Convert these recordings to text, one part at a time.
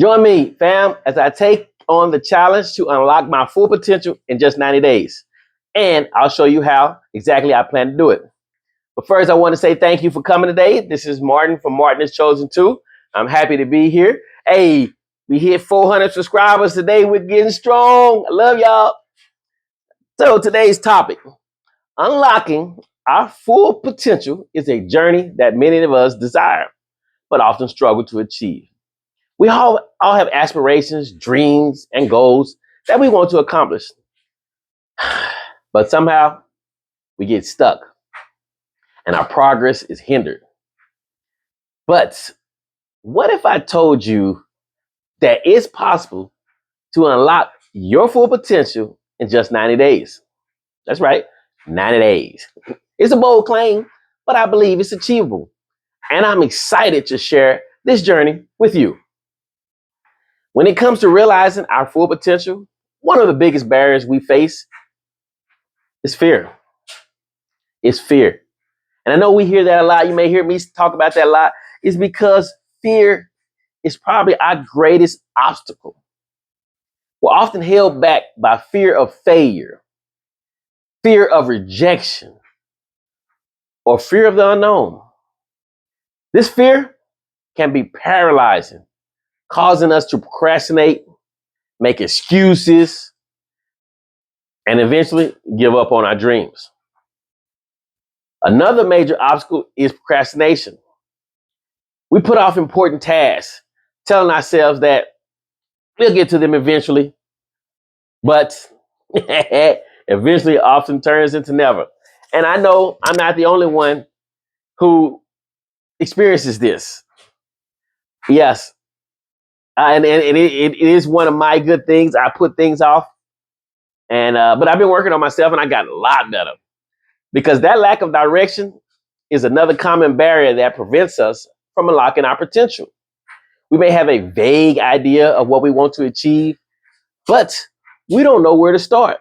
Join me, fam, as I take on the challenge to unlock my full potential in just 90 days. And I'll show you how exactly I plan to do it. But first, I want to say thank you for coming today. This is Martin from Martin is Chosen 2. I'm happy to be here. Hey, we hit 400 subscribers today. We're getting strong. I love y'all. So today's topic, unlocking our full potential, is a journey that many of us desire, but often struggle to achieve. We all have aspirations, dreams, and goals that we want to accomplish. But somehow we get stuck and our progress is hindered. But what if I told you that it's possible to unlock your full potential in just 90 days? That's right, 90 days. It's a bold claim, but I believe it's achievable. And I'm excited to share this journey with you. When it comes to realizing our full potential, one of the biggest barriers we face is fear. It's fear. And I know we hear that a lot. You may hear me talk about that a lot. It's because fear is probably our greatest obstacle. We're often held back by fear of failure, fear of rejection, or fear of the unknown. This fear can be paralyzing, causing us to procrastinate, make excuses, and eventually give up on our dreams. Another major obstacle is procrastination. We put off important tasks, telling ourselves that we'll get to them eventually, but eventually often turns into never. And I know I'm not the only one who experiences this. Yes, it is one of my good things. I put things off, and but I've been working on myself, and I got a lot better because that lack of direction is another common barrier that prevents us from unlocking our potential. We may have a vague idea of what we want to achieve, but we don't know where to start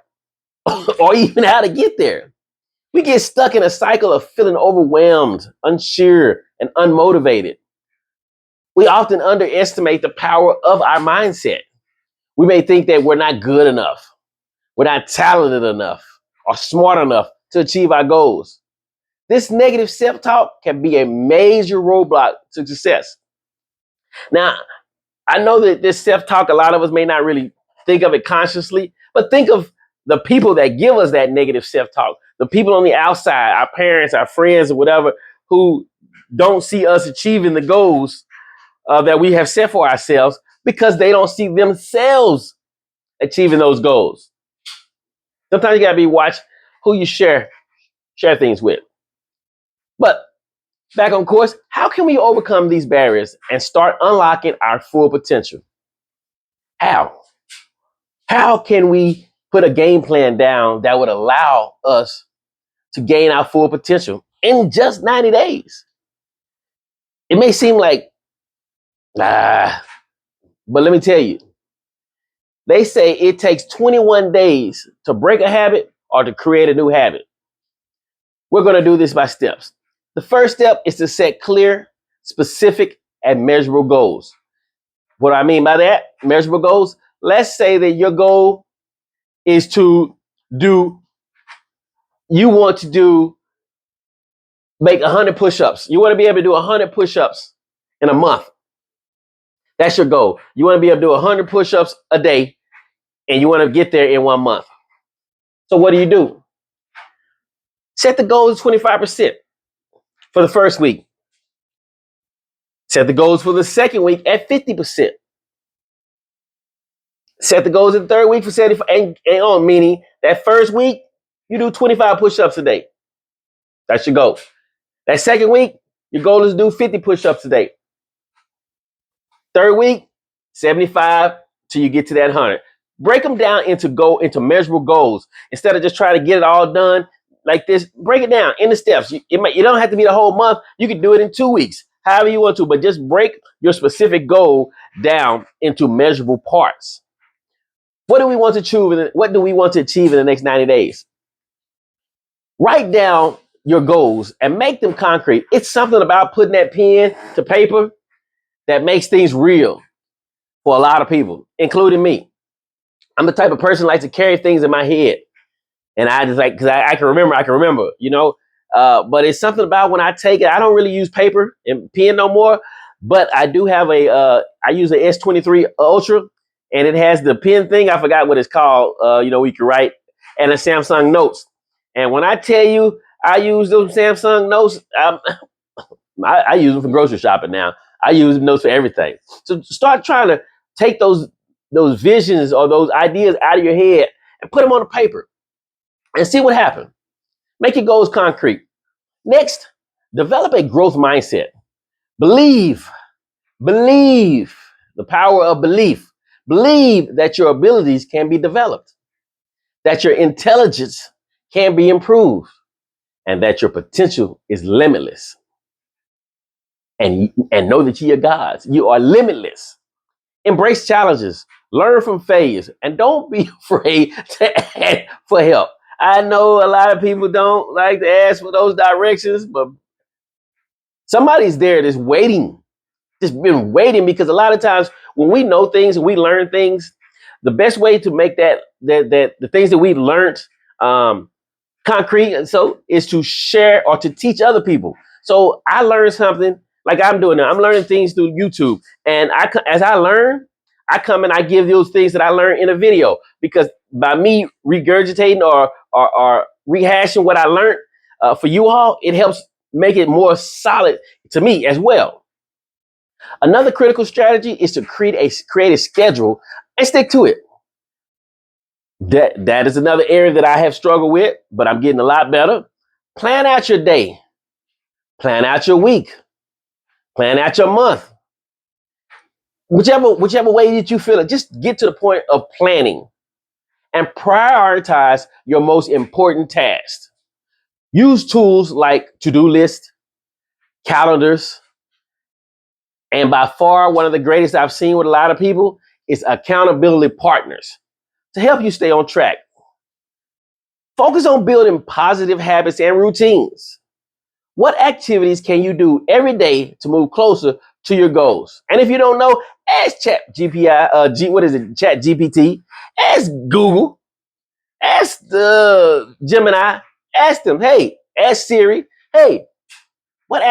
or even how to get there. We get stuck in a cycle of feeling overwhelmed, unsure, and unmotivated. We often underestimate the power of our mindset. We may think that we're not good enough, we're not talented enough, or smart enough to achieve our goals. This negative self-talk can be a major roadblock to success. Now, I know that this self-talk, a lot of us may not really think of it consciously, but think of the people that give us that negative self-talk, the people on the outside, our parents, our friends, or whatever, who don't see us achieving the goals that we have set for ourselves because they don't see themselves achieving those goals. Sometimes you gotta be watch who you share things with. But back on course, how can we overcome these barriers and start unlocking our full potential? How? How can we put a game plan down that would allow us to gain our full potential in just 90 days? It may seem like, but let me tell you, they say it takes 21 days to break a habit or to create a new habit. We're going to do this by steps. The first step is to set clear, specific, and measurable goals. What do I mean by that? Measurable goals. Let's say that your goal is to make 100 push-ups. You want to be able to do 100 push-ups in a month. That's your goal. You want to be able to do 100 push-ups a day, and you want to get there in 1 month. So what do? Set the goal at 25% for the first week. Set the goals for the second week at 50%. Set the goals in the third week for 75, and on, meaning that first week, you do 25 push-ups a day. That's your goal. That second week, your goal is to do 50 push-ups a day. Third week, 75 till you get to that 100. Break them down into measurable goals. Instead of just trying to get it all done like this, break it down into steps. You don't have to be the whole month. You can do it in 2 weeks, however you want to, but just break your specific goal down into measurable parts. What do we want to achieve in the next 90 days? Write down your goals and make them concrete. It's something about putting that pen to paper that makes things real. for a lot of people, including me. I'm the type of person who likes to carry things in my head. And I just like, because I can remember, but it's something about when I take it, I don't really use paper and pen no more, but I do have I use the S23 Ultra, and it has the pen thing. I forgot what it's called, we can write, and the Samsung Notes. And when I tell you I use those Samsung Notes, I use them for grocery shopping now. I use notes for everything. So start trying to take those visions or those ideas out of your head and put them on the paper and see what happens. Make your goals concrete. Next, develop a growth mindset. Believe the power of belief. Believe that your abilities can be developed, that your intelligence can be improved, and that your potential is limitless. And know that you are gods. You are limitless. Embrace challenges, learn from failures, and don't be afraid to ask for help. I know a lot of people don't like to ask for those directions, but somebody's there that's waiting, just been waiting, because a lot of times when we know things and we learn things, the best way to make that the things that we learned concrete, and so is to share or to teach other people. So I learned something like I'm doing now. I'm learning things through YouTube, and as I learn, I come and I give those things that I learned in a video, because by me regurgitating or rehashing what I learned for you all, it helps make it more solid to me as well. Another critical strategy is to create a schedule and stick to it. That is another area that I have struggled with, but I'm getting a lot better. Plan out your day, plan out your week, plan out your month. Whichever way that you feel it, just get to the point of planning and prioritize your most important tasks. Use tools like to-do list, calendars, and by far one of the greatest I've seen with a lot of people is accountability partners to help you stay on track. Focus on building positive habits and routines. What activities can you do every day to move closer to your goals? And if you don't know, ask Chat GPT, ask Google, ask the Gemini, ask them, hey, ask Siri, hey, what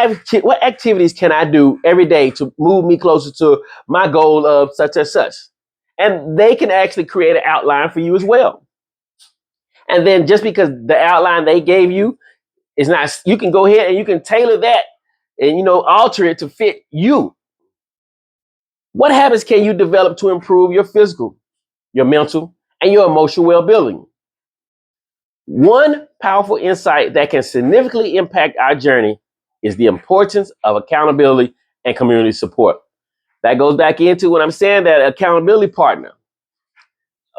activities can I do every day to move me closer to my goal of such and such? And they can actually create an outline for you as well. And then just because the outline they gave you is not, you can go ahead and you can tailor that and alter it to fit you. What habits can you develop to improve your physical, your mental, and your emotional well-being? One powerful insight that can significantly impact our journey is the importance of accountability and community support. That goes back into what I'm saying, that accountability partner.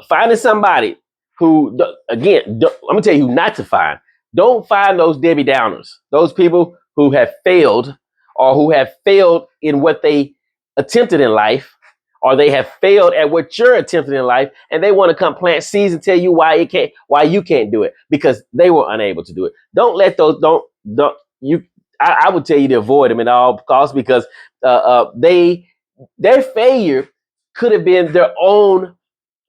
Finding somebody who, again, I'm gonna tell you who not to find. Don't find those Debbie Downers, those people who have failed or who have failed in what they attempted in life, or they have failed at what you're attempting in life, and they want to come plant seeds and tell you why you can't do it because they were unable to do it. Don't let those don't you. I would tell you to avoid them at all costs, because their failure could have been their own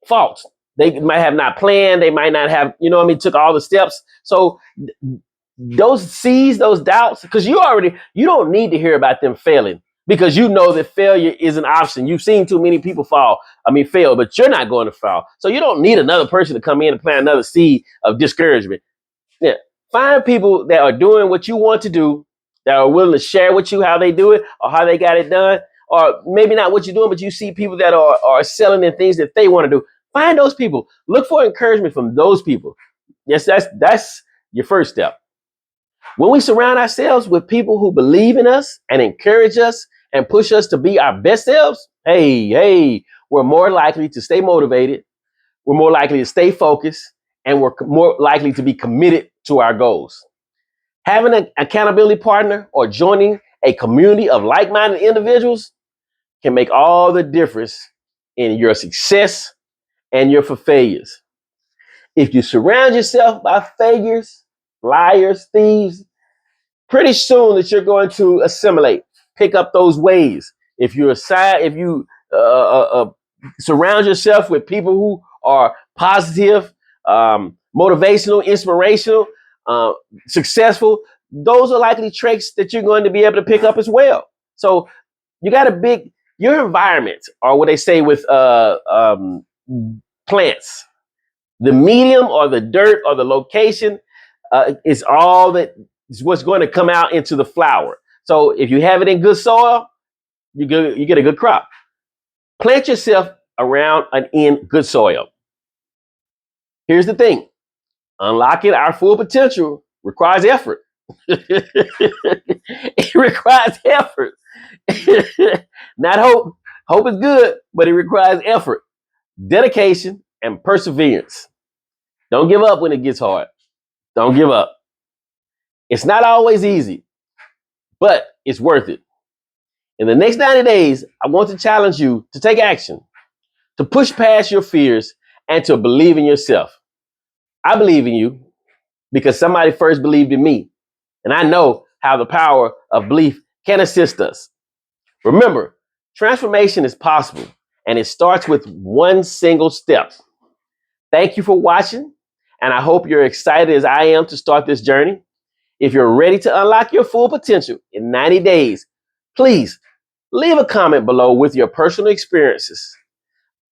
fault. They might have not planned. They might not have, took all the steps. So those seeds, those doubts, because you don't need to hear about them failing, because you know that failure is an option. You've seen too many people fail, but you're not going to fall. So you don't need another person to come in and plant another seed of discouragement. Yeah. Find people that are doing what you want to do, that are willing to share with you how they do it or how they got it done. Or maybe not what you're doing, but you see people that are selling in things that they want to do. Find those people. Look for encouragement from those people. Yes, that's your first step. When we surround ourselves with people who believe in us and encourage us and push us to be our best selves, hey, we're more likely to stay motivated. We're more likely to stay focused, and we're more likely to be committed to our goals. Having an accountability partner or joining a community of like-minded individuals can make all the difference in your success and your failures. If you surround yourself by failures, liars, thieves, pretty soon that you're going to assimilate, pick up those ways. If you surround yourself with people who are positive, motivational, inspirational, uh, successful. Those are likely traits that you're going to be able to pick up as well. So you got a big your environment, or what they say with plants, the medium or the dirt or the location is all that is what's going to come out into the flower. So if you have it in good soil, you get a good crop. Plant yourself around and in good soil. Here's the thing: unlocking our full potential requires effort. It requires effort. Not hope. Hope is good, but it requires effort, dedication, and perseverance. Don't give up when it gets hard. Don't give up. It's not always easy, but it's worth it. In the next 90 days, I want to challenge you to take action, to push past your fears, and to believe in yourself. I believe in you because somebody first believed in me, and I know how the power of belief can assist us. Remember, transformation is possible, and it starts with one single step. Thank you for watching, and I hope you're excited as I am to start this journey. If you're ready to unlock your full potential in 90 days, please leave a comment below with your personal experiences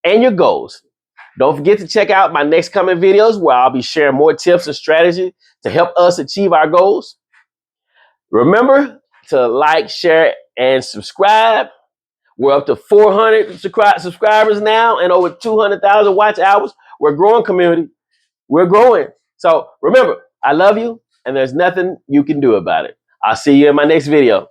and your goals. Don't forget to check out my next coming videos where I'll be sharing more tips and strategies to help us achieve our goals. Remember to like, share, and subscribe. We're up to 400 subscribers now and over 200,000 watch hours. We're a growing community. We're growing. So remember, I love you, and there's nothing you can do about it. I'll see you in my next video.